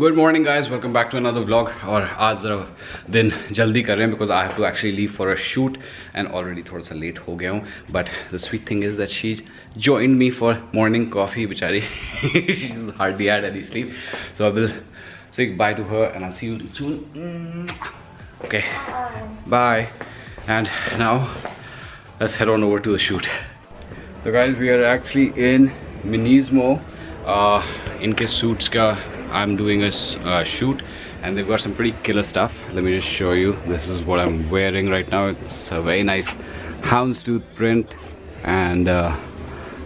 Good morning guys, welcome back to another vlog. और आज ज़रा दिन जल्दी कर रहे हैं because I have to actually leave for a shoot and already थोड़ा सा लेट हो गया हूँ। But the sweet thing is that she joined me for morning coffee, बिचारी she's hardly had any sleep, so I will say bye to her and I'll see you soon. Okay, bye. And now let's head on over to the shoot. So guys, we are actually in Minismo. इनके suits का I'm doing a shoot and they've got some pretty killer stuff. Let me just show you. This is what I'm wearing right now. It's a very nice houndstooth print and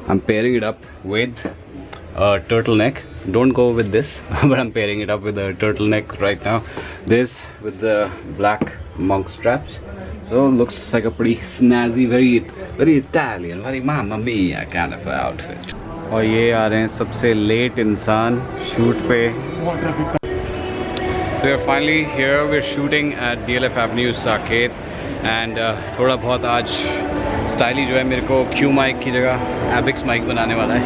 I'm pairing it up with a turtleneck. Don't go with this but I'm pairing it up with a turtleneck right now. This with the black monk straps, so looks like a pretty snazzy, very Italian, very Mamma Mia kind of outfit. और ये आ रहे हैं सबसे late इंसान shoot पे. So we're finally here. We're shooting at DLF Avenue Saket and थोड़ा बहुत आज स्टाइली जो है मेरे को क्यू माइक की जगह एबिक्स माइक बनाने वाला है.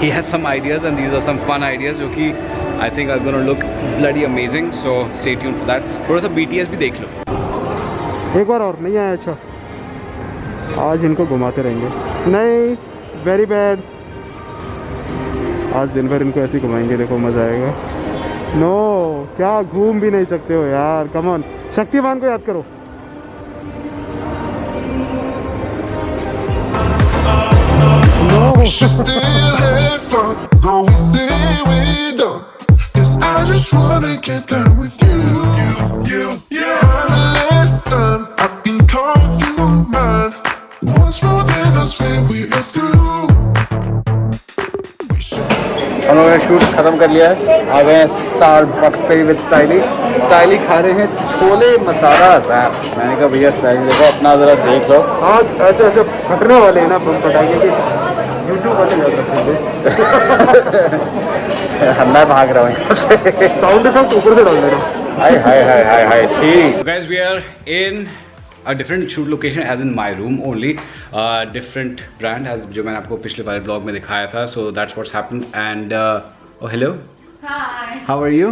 He has some ideas and these are some fun ideas जो कि I think are gonna look bloody amazing. So stay tuned for that. थोड़ा सा BTS भी देख लो. एक बार और नहीं आया. अच्छा, आज इनको घुमाते रहेंगे. नहीं, वेरी बैड. आज दिन भर इनको ऐसे ही घुमाएंगे, देखो मज़ा आएगा. नो, क्या घूम भी नहीं सकते हो यार. कम ऑन, शक्तिमान को याद करो. We should still have fun, though we say we don't. 'Cause I just wanna get down with you. Kinda last time I can call you mine. Once more then I swear we are through. हम लोगों ने shoot ख़त्म कर लिया है. आ गए हैं Starbucks पे विद स्टाइली खा रहे हैं छोले मसाला रैप. मैंने कहा भैया स्टाइली देखो अपना ज़रा देख लो. आज ऐसे ऐसे फटने वाले हैं ना बम पटाखे के. यूट्यूब वाले याद रखेंगे. मैं भाग रहा हूँ यहाँ से. साउंड इफेक्ट ऊपर से डाल दे रहा हूँ. हाय ठीक. Guys, we are in a different shoot location as in my room only. Different brand as जो मैंने आपको पिछले वाले ब्लॉग में दिखाया था. So that's what's happened and oh hello. Hi. How are you?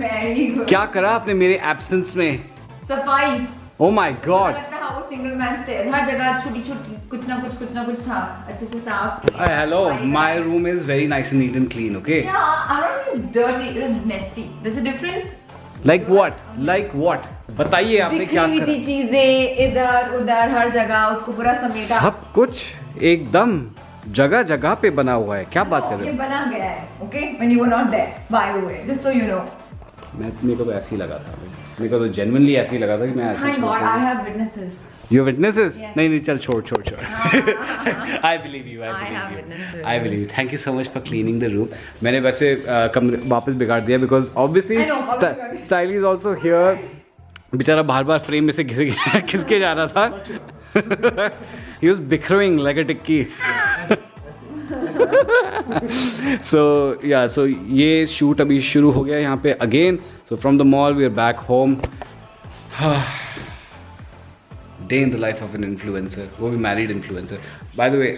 Very good. क्या करा आपने मेरे एब्सेंस में? सफाई. Oh my God. लगता है वो सिंगल मैन स्टे. हर जगह छोटी छोटी कुछ ना कुछ था अच्छे से साफ. Hello. My room is very nice and neat and clean. Okay. Yeah, I don't think it's dirty. It's messy. There's a difference. Like what? Like what? बताइए आपने क्या बिखरी हुई करा? थी चीजें इधर उधर हर जगह उसको पूरा समेटा. सब कुछ एकदम जगह जगह पे बना हुआ है. क्या बात कर रहे ये हो? बना गया है. Okay, when you were not there, by the way, just so you know. मेरे को तो ऐसे ही लगा था. मेरे को तो जेन्युइनली ऐसे ही लगा था कि मैं ऐसे Thank God, I have witnesses. You witnesses? Yes. नहीं चल छोड़. I believe you. I have witnesses. I believe you. Thank you so much for cleaning the room. मैंने वैसे कमरे वापस बिगाड़ दिया because obviously I know, वापस बिगाड़ दिया. Style is also here. बेचारा बार फ्रेम में से खिसके जा रहा था. He was bickering like a tikki. So ये शूट अभी शुरू हो गया यहाँ पे again. So from the mall we are back home. Day in the life of an influencer. वो भी married influencer. By the way,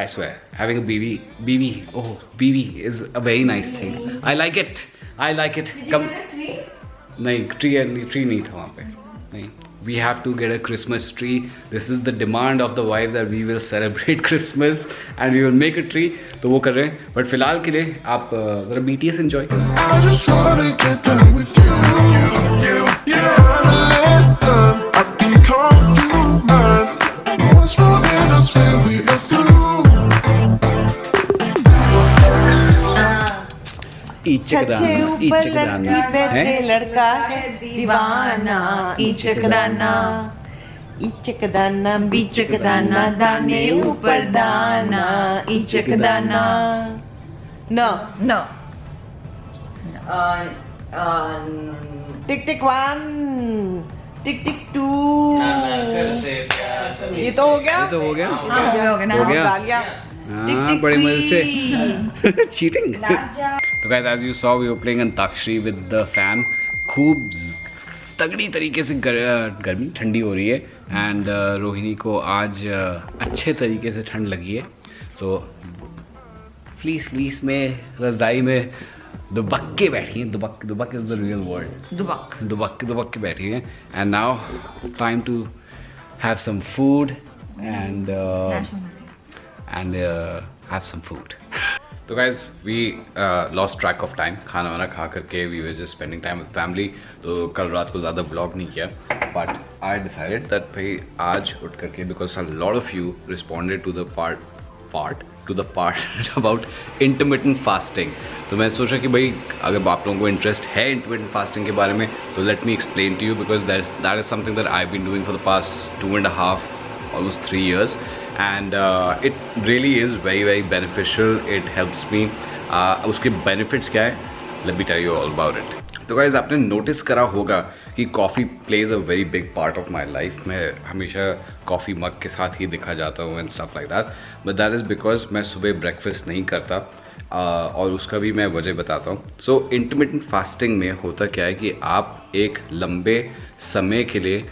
I swear, having a BB is a very nice thing. I like it. Did you Come. get a tree? नहीं tree नहीं था वहाँ पे. नहीं. We have to get a Christmas tree. This is the demand of the wife that we will celebrate Christmas and we will make a tree. तो वो कर रहे हैं. But फिलहाल के लिए आप ज़रा BTS enjoy. 'Cause I just wanna get down with you. Kinda last time I can call you mine. Once more then I swear we are through. छज्जे ऊपर लड़की बैठे लड़का है दीवाना. इचकदाना इचकदाना बीचकदाना दाने ऊपर दाना. इचकदाना. No. No. टिक टिक 1 टिक टिक 2. ये तो हो गया. तो हो गया. हो गया ना. हो गया. डालिया. हाँ, बड़े मजे से. Cheating. तो guys, as you saw, we were playing antakshari with the fam. खूब तगड़ी तरीके से गर्मी ठंडी हो रही है एंड रोहिणी को आज अच्छे तरीके से ठंड लगी है. तो फ्लीस में रज़ाई में दुबक के बैठी हैं, दुबक इज द रियल वर्ड, दुबक के बैठी हैं. And now time to have some food and have some food. तो guys we lost track of time. खाना वाना खा करके we were just spending time with family. तो कल रात को ज़्यादा ब्लॉग नहीं किया, बट आई डिसाइडेड दैट भाई आज उठ करके, because a lot of you responded to the part about intermittent fasting. तो मैं सोचा कि भाई अगर आप लोगों को इंटरेस्ट है इंटरमिटेंट फास्टिंग के बारे में, तो let me explain to you, because that is something that I been doing for the past 2.5 almost 3 years, and it really is very beneficial. It helps me. उसके benefits क्या है, let me tell you all about it. तो guys आपने notice करा होगा कि coffee plays a very big part of my life. मैं हमेशा coffee mug के साथ ही दिखा जाता हूँ and stuff like that, but that is because मैं सुबह breakfast नहीं करता. और उसका भी मैं वजह बताता हूँ. सो intermittent fasting में होता क्या है कि आप एक लंबे समय के लिए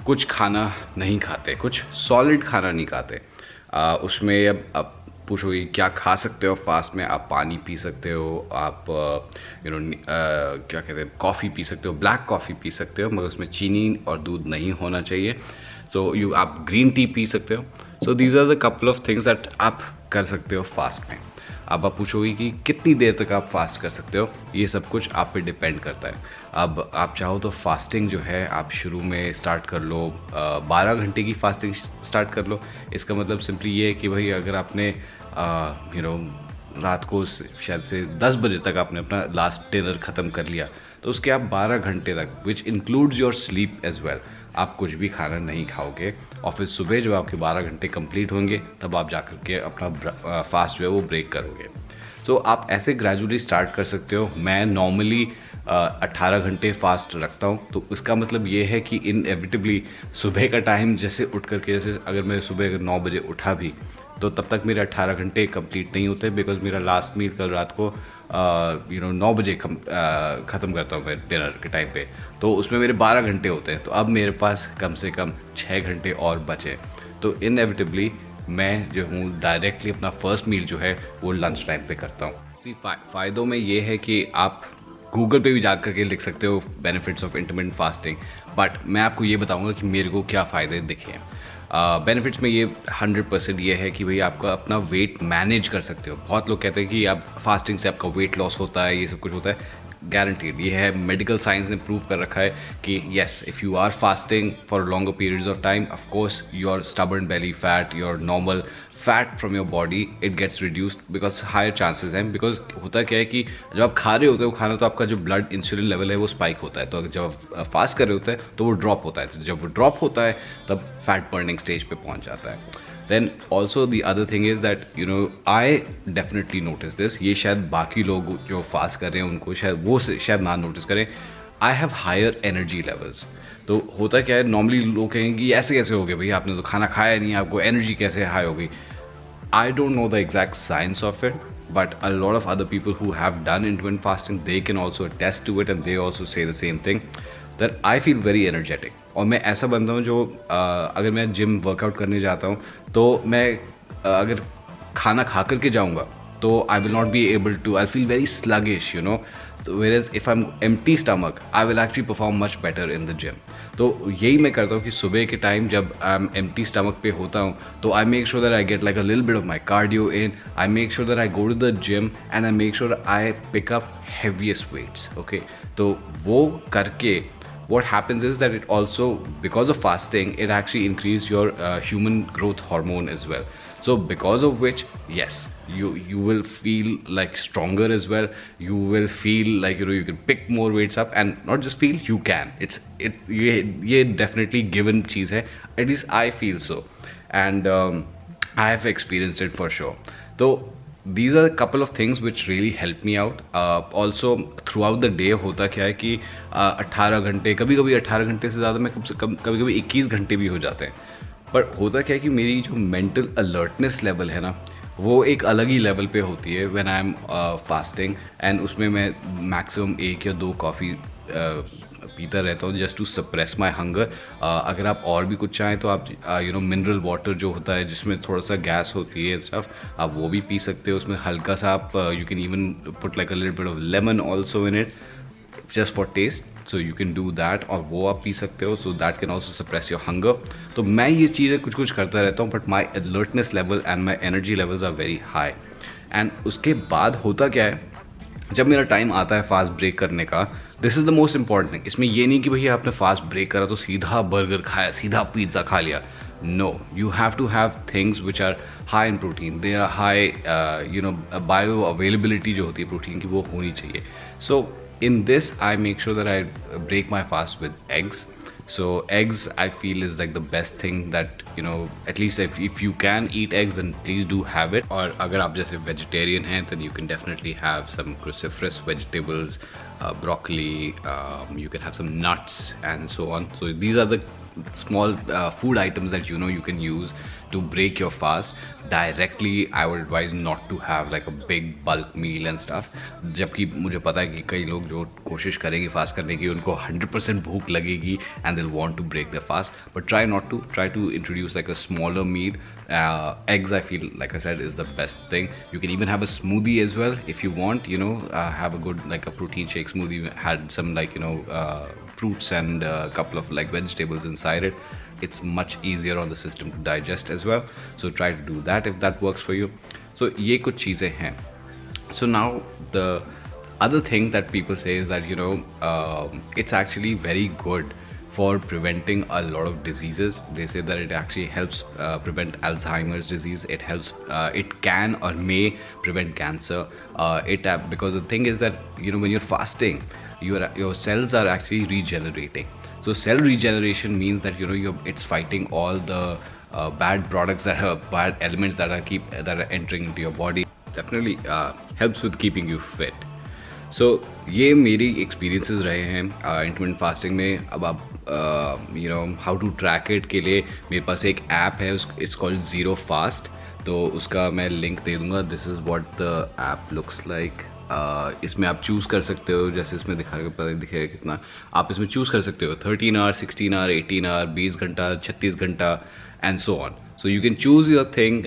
कुछ खाना नहीं खाते, कुछ सॉलिड खाना नहीं खाते. उसमें अब आप पूछोगे क्या खा सकते हो फास्ट में. आप पानी पी सकते हो, आप क्या कहते हैं, कॉफ़ी पी सकते हो, ब्लैक कॉफ़ी पी सकते हो, मगर उसमें चीनी और दूध नहीं होना चाहिए. सो आप ग्रीन टी पी सकते हो. So these are the couple of things that आप कर सकते हो फास्ट में. अब आप पूछोगे कि कितनी देर तक आप फास्ट कर सकते हो. ये सब कुछ आप पे डिपेंड करता है. अब आप चाहो तो फास्टिंग जो है आप शुरू में स्टार्ट कर लो, 12 घंटे की फास्टिंग स्टार्ट कर लो. इसका मतलब सिंपली ये है कि भाई अगर आपने रात को शायद से 10 बजे तक आपने अपना लास्ट डिनर ख़त्म कर लिया, तो उसके आप 12 घंटे तक, which includes your sleep as well, आप कुछ भी खाना नहीं खाओगे. और फिर सुबह जब आपके 12 घंटे कंप्लीट होंगे तब आप जा कर के अपना फास्ट जो है वो ब्रेक करोगे. तो आप ऐसे ग्रेजुअली स्टार्ट कर सकते हो. मैं नॉर्मली 18 घंटे फास्ट रखता हूँ. तो इसका मतलब ये है कि इनएविटेबली सुबह का टाइम जैसे उठ करके, जैसे अगर मैं सुबह अगर 9 बजे उठा भी, तो तब तक मेरे 18 घंटे कंप्लीट नहीं होते, बिकॉज मेरा लास्ट मील कल रात को 9 बजे ख़त्म करता हूँ मैं डिनर के टाइम पे. तो उसमें मेरे 12 घंटे होते हैं. तो अब मेरे पास कम से कम 6 घंटे और बचे. तो इनएविटेबली मैं जो हूँ डायरेक्टली अपना फर्स्ट मील जो है वो लंच टाइम पे करता हूँ. फ़ायदों में ये है कि आप गूगल पे भी जा कर के लिख सकते हो benefits of intermittent fasting, but मैं आपको ये बताऊंगा कि मेरे को क्या फ़ायदे दिखे हैं. बेनिफिट्स में ये 100% ये है कि भाई आपका अपना वेट मैनेज कर सकते हो. बहुत लोग कहते हैं कि आप फास्टिंग से आपका वेट लॉस होता है, ये सब कुछ होता है. गारंटीड ये है, मेडिकल साइंस ने प्रूव कर रखा है कि yes, if you are fasting for longer periods of time, of course your stubborn belly fat, your normal fat from your body, it gets reduced, because higher chances हैं. Because होता क्या है कि जब आप खा रहे होते हो खाना, तो आपका जो ब्लड इंसुलिन लेवल है वो स्पाइक होता है. तो जब आप फास्ट कर रहे होते हैं तो वो ड्रॉप होता है. तो जब वो ड्रॉप होता है तब फैट बर्निंग स्टेज पे पहुंच जाता है. Then also the other thing is that I definitely notice this. ये शायद बाकी लोग जो फास्ट कर रहे हैं उनको शायद ना नोटिस करें. I have higher energy levels. तो होता क्या है, नॉर्मली लोग कहेंगे कि ऐसे कैसे हो गए भाई, आपने तो खाना खाया नहीं, आपको एनर्जी कैसे हाई हो गई. I don't know the exact science of it, but a lot of other people who have done intermittent fasting, they can also attest to it, and they also say the same thing, that I feel very energetic. और मैं ऐसा बंदा हूँ जो अगर मैं gym workout करने जाता हूँ तो मैं अगर खाना खा करके जाऊँगा तो I will not be able to, I feel very sluggish, तो whereas if I'm empty stomach, I will actually perform much better in the gym. तो यही मैं करता हूँ कि सुबह के टाइम जब I'm empty stomach पे होता हूँ तो I make sure that I get like a little bit of my cardio in. I make sure that I go to the gym and I make sure I pick up heaviest weights. Okay, तो वो करके what happens is that it also, because of fasting, it actually increases your human growth hormone as well. So because of which, yes, you will feel like stronger as well. You will feel like you can pick more weights up, and not just feel, you can. ये definitely given चीज़ है. At least I feel so, and I have experienced it for sure. तो these are a couple of things which really help me out. Also throughout the day होता क्या है कि 18 घंटे, कभी कभी 18 घंटे से ज़्यादा मैं कभी कभी 21 घंटे भी हो जाते हैं. पर होता क्या है कि मेरी जो मेंटल अलर्टनेस लेवल है ना, वो एक अलग ही लेवल पे होती है when I am fasting, and उसमें मैं मैक्सिमम 1 या 2 कॉफ़ी पीता रहता हूँ just to suppress my hunger. अगर आप और भी कुछ चाहें तो आप मिनरल वाटर जो होता है जिसमें थोड़ा सा गैस होती है स्टफ, आप वो भी पी सकते हो। उसमें हल्का सा आप you can even put like a little bit of lemon also in it just for taste, so you can do that, और वो आप पी सकते हो, so that can also suppress your hunger. तो मैं ये चीज़ें कुछ कुछ करता रहता हूँ, but my alertness level and my energy levels are very high. And उसके बाद होता क्या है, जब मेरा टाइम आता है फास्ट ब्रेक करने का, this is the most important thing. इसमें ये नहीं कि भैया आपने फास्ट ब्रेक करा तो सीधा बर्गर खाया, सीधा पिज़्ज़ा खा लिया। No, you have to have things which are high in protein, they are high bio availability जो होती है प्रोटीन की वो होनी चाहिए। सो in this I make sure that I break my fast with eggs. So eggs I feel is like the best thing that at least if you can eat eggs then please do have it. और अगर आप जैसे vegetarian हैं then you can definitely have some cruciferous vegetables, broccoli, you can have some nuts and so on. So these are the small food items that you can use to break your fast. Directly I would advise not to have like a big bulk meal and stuff, जबकि मुझे पता है कि कई लोग जो कोशिश करेंगे फास्ट करने की उनको 100% भूख लगेगी and they'll want to break their fast, but try to introduce like a smaller meal. Eggs I feel like I said is the best thing. You can even have a smoothie as well if you want, have a good like a protein shake smoothie, had some like fruits and a couple of like vegetables inside it. It's much easier on the system to digest as well, so try to do that if that works for you. So ये कुछ चीज़ें हैं. So now the other thing that people say is that it's actually very good for preventing a lot of diseases. They say that it actually helps prevent Alzheimer's disease. It helps, it can or may prevent cancer. Because the thing is that when you're fasting, your cells are actually regenerating. So cell regeneration means that it's fighting all the bad products bad elements that are entering into your body. Definitely helps with keeping you fit. So ये मेरी experiences रहे हैं intermittent fasting में. अब आप how to track it के लिए मेरे पास एक app है, it's called Zero Fast. तो उसका मैं link दे दूँगा. This is what the app looks like. इसमें आप चूज़ कर सकते हो, जैसे इसमें दिखेगा कितना आप इसमें चूज़ कर सकते हो, 13 आवर, 16 आवर, 18 आवर, 20 घंटा, 36 घंटा and so on. So you can choose your thing,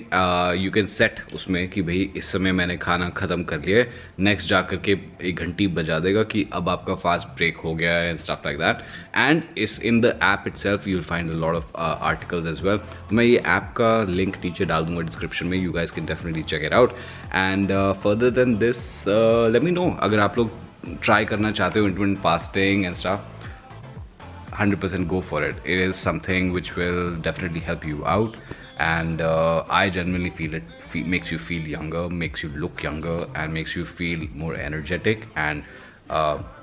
you can set उसमें कि भाई इस समय मैंने खाना ख़त्म कर लिया है, नेक्स्ट जा कर के 1 घंटी बजा देगा कि अब आपका फास्ट ब्रेक हो गया है and stuff like that. And इस in the app itself you will find a lot of articles as well. मैं ये ऐप का लिंक नीचे डाल दूंगा डिस्क्रिप्शन में, you guys can definitely check it out. And further than this let me know अगर आप लोग ट्राई करना चाहते हो intermittent fasting and stuff. 100% go for it. It is something which will definitely help you out, and I genuinely feel it makes you feel younger, makes you look younger, and makes you feel more energetic. And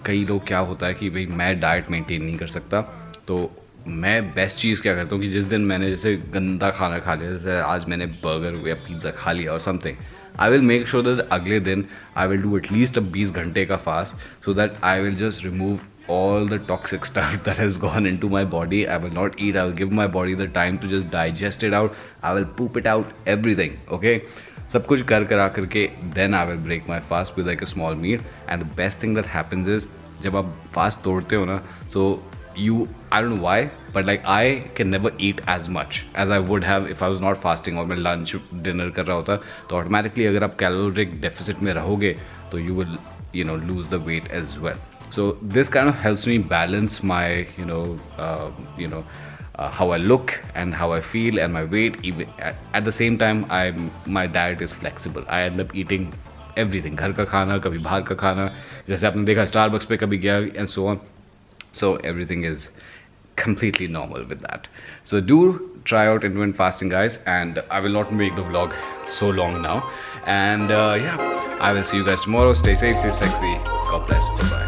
कई लोग क्या होता है कि भाई मैं diet maintain नहीं कर सकता, तो मैं बेस्ट चीज़ क्या करता हूँ कि जिस दिन मैंने जैसे गंदा खाना खा लिया, जैसे आज मैंने बर्गर या पिज़्ज़ा खा लिया और something, I will make sure that अगले दिन I will do at least a 20 घंटे का fast, so that I will just remove all the toxic stuff that has gone into my body. I will not eat. I will give my body the time to just digest it out. I will poop it out, everything. Okay, सब कुछ करा करके then I will break my fast with like a small meal. And the best thing that happens is जब आप fast तोड़ते हो ना, so I don't know why, but like I can never eat as much as I would have if I was not fasting और मैं lunch dinner कर रहा होता, तो automatically अगर आप caloric deficit में रहोगे तो you will lose the weight as well. So this kind of helps me balance my how I look and how I feel and my weight. Even at the same time my diet is flexible. I end up eating everything, घर का खाना, कभी बाहर का खाना, जैसे आपने देखा Starbucks पे कभी गया and so on. So everything is completely normal with that. So do try out intermittent fasting, guys, and I will not make the vlog so long now. And yeah, I will see you guys tomorrow. Stay safe, stay sexy. God bless. Bye bye.